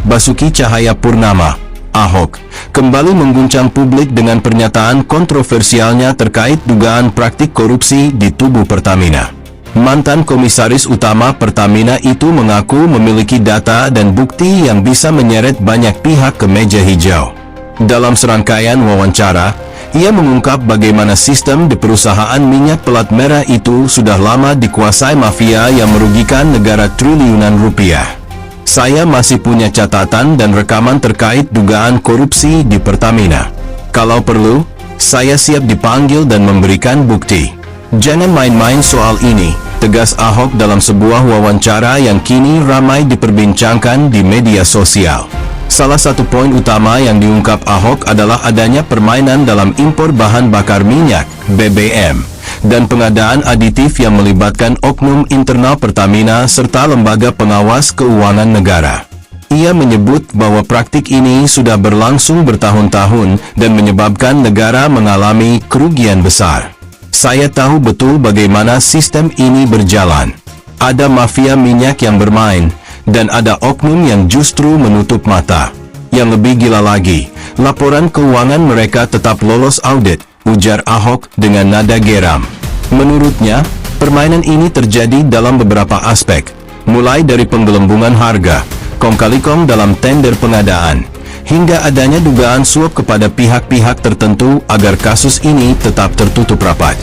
Basuki Cahayapurnama, Ahok, kembali mengguncang publik dengan pernyataan kontroversialnya terkait dugaan praktik korupsi di tubuh Pertamina. Mantan Komisaris Utama Pertamina itu mengaku memiliki data dan bukti yang bisa menyeret banyak pihak ke meja hijau. Dalam serangkaian wawancara, ia mengungkap bagaimana sistem di perusahaan minyak pelat merah itu sudah lama dikuasai mafia yang merugikan negara triliunan rupiah. Saya masih punya catatan dan rekaman terkait dugaan korupsi di Pertamina. Kalau perlu, saya siap dipanggil dan memberikan bukti. Jangan main-main soal ini, tegas Ahok dalam sebuah wawancara yang kini ramai diperbincangkan di media sosial. Salah satu poin utama yang diungkap Ahok adalah adanya permainan dalam impor bahan bakar minyak, BBM, dan pengadaan aditif yang melibatkan oknum internal Pertamina serta lembaga pengawas keuangan negara. Ia menyebut bahwa praktik ini sudah berlangsung bertahun-tahun dan menyebabkan negara mengalami kerugian besar. Saya tahu betul bagaimana sistem ini berjalan. Ada mafia minyak yang bermain, dan ada oknum yang justru menutup mata. Yang lebih gila lagi, laporan keuangan mereka tetap lolos audit, ujar Ahok dengan nada geram. Menurutnya, permainan ini terjadi dalam beberapa aspek, mulai dari penggelembungan harga, kong-kali-kong dalam tender pengadaan, hingga adanya dugaan suap kepada pihak-pihak tertentu agar kasus ini tetap tertutup rapat.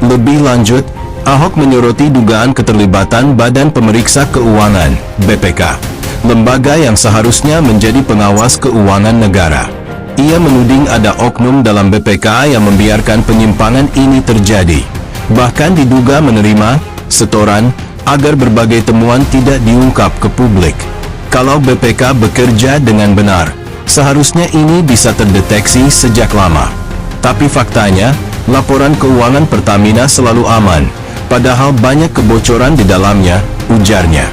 Lebih lanjut, Ahok menyoroti dugaan keterlibatan Badan Pemeriksa Keuangan, BPK, lembaga yang seharusnya menjadi pengawas keuangan negara. Ia menuding ada oknum dalam BPK yang membiarkan penyimpangan ini terjadi. Bahkan diduga menerima setoran agar berbagai temuan tidak diungkap ke publik. Kalau BPK bekerja dengan benar, seharusnya ini bisa terdeteksi sejak lama. Tapi faktanya, laporan keuangan Pertamina selalu aman, padahal banyak kebocoran di dalamnya, ujarnya.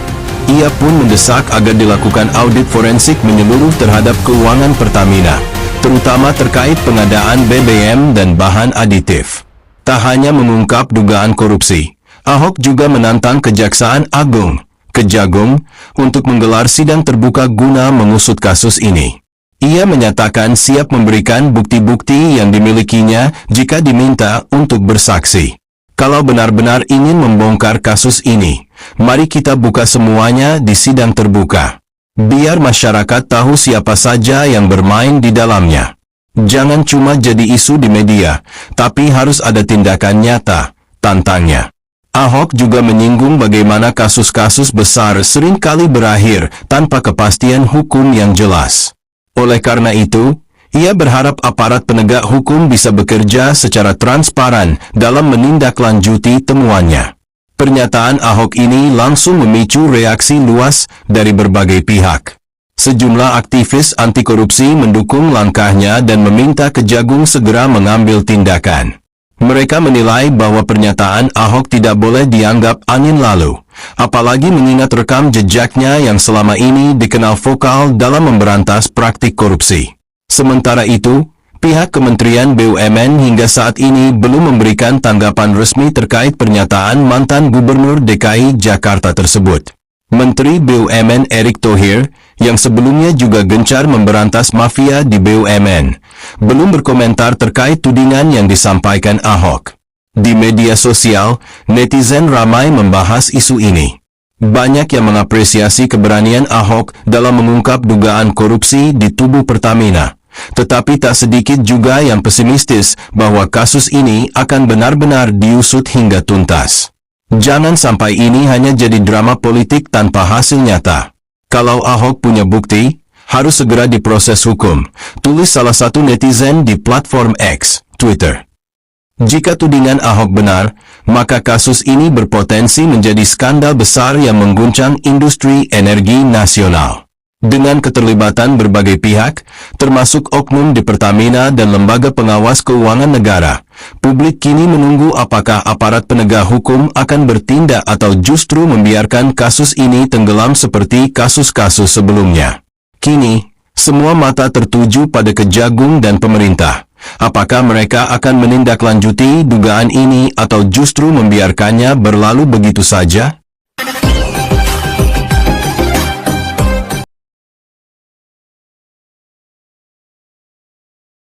Ia pun mendesak agar dilakukan audit forensik menyeluruh terhadap keuangan Pertamina, terutama terkait pengadaan BBM dan bahan aditif. Tak hanya mengungkap dugaan korupsi, Ahok juga menantang Kejaksaan Agung, Kejagung, untuk menggelar sidang terbuka guna mengusut kasus ini. Ia menyatakan siap memberikan bukti-bukti yang dimilikinya jika diminta untuk bersaksi. Kalau benar-benar ingin membongkar kasus ini, mari kita buka semuanya di sidang terbuka. Biar masyarakat tahu siapa saja yang bermain di dalamnya. Jangan cuma jadi isu di media, tapi harus ada tindakan nyata, tantangnya. Ahok juga menyinggung bagaimana kasus-kasus besar seringkali berakhir tanpa kepastian hukum yang jelas. Oleh karena itu, ia berharap aparat penegak hukum bisa bekerja secara transparan dalam menindaklanjuti temuannya. Pernyataan Ahok ini langsung memicu reaksi luas dari berbagai pihak. Sejumlah aktivis anti korupsi mendukung langkahnya dan meminta Kejagung segera mengambil tindakan. Mereka menilai bahwa pernyataan Ahok tidak boleh dianggap angin lalu, apalagi mengingat rekam jejaknya yang selama ini dikenal vokal dalam memberantas praktik korupsi. Sementara itu, pihak Kementerian BUMN hingga saat ini belum memberikan tanggapan resmi terkait pernyataan mantan Gubernur DKI Jakarta tersebut. Menteri BUMN Erick Thohir, yang sebelumnya juga gencar memberantas mafia di BUMN, belum berkomentar terkait tudingan yang disampaikan Ahok. Di media sosial, netizen ramai membahas isu ini. Banyak yang mengapresiasi keberanian Ahok dalam mengungkap dugaan korupsi di tubuh Pertamina, tetapi tak sedikit juga yang pesimistis bahwa kasus ini akan benar-benar diusut hingga tuntas. Jangan sampai ini hanya jadi drama politik tanpa hasil nyata. Kalau Ahok punya bukti, harus segera diproses hukum, tulis salah satu netizen di platform X, Twitter. Jika tudingan Ahok benar, maka kasus ini berpotensi menjadi skandal besar yang mengguncang industri energi nasional. Dengan keterlibatan berbagai pihak, termasuk oknum di Pertamina dan lembaga pengawas keuangan negara, publik kini menunggu apakah aparat penegak hukum akan bertindak atau justru membiarkan kasus ini tenggelam seperti kasus-kasus sebelumnya. Kini, semua mata tertuju pada Kejagung dan pemerintah. Apakah mereka akan menindaklanjuti dugaan ini atau justru membiarkannya berlalu begitu saja?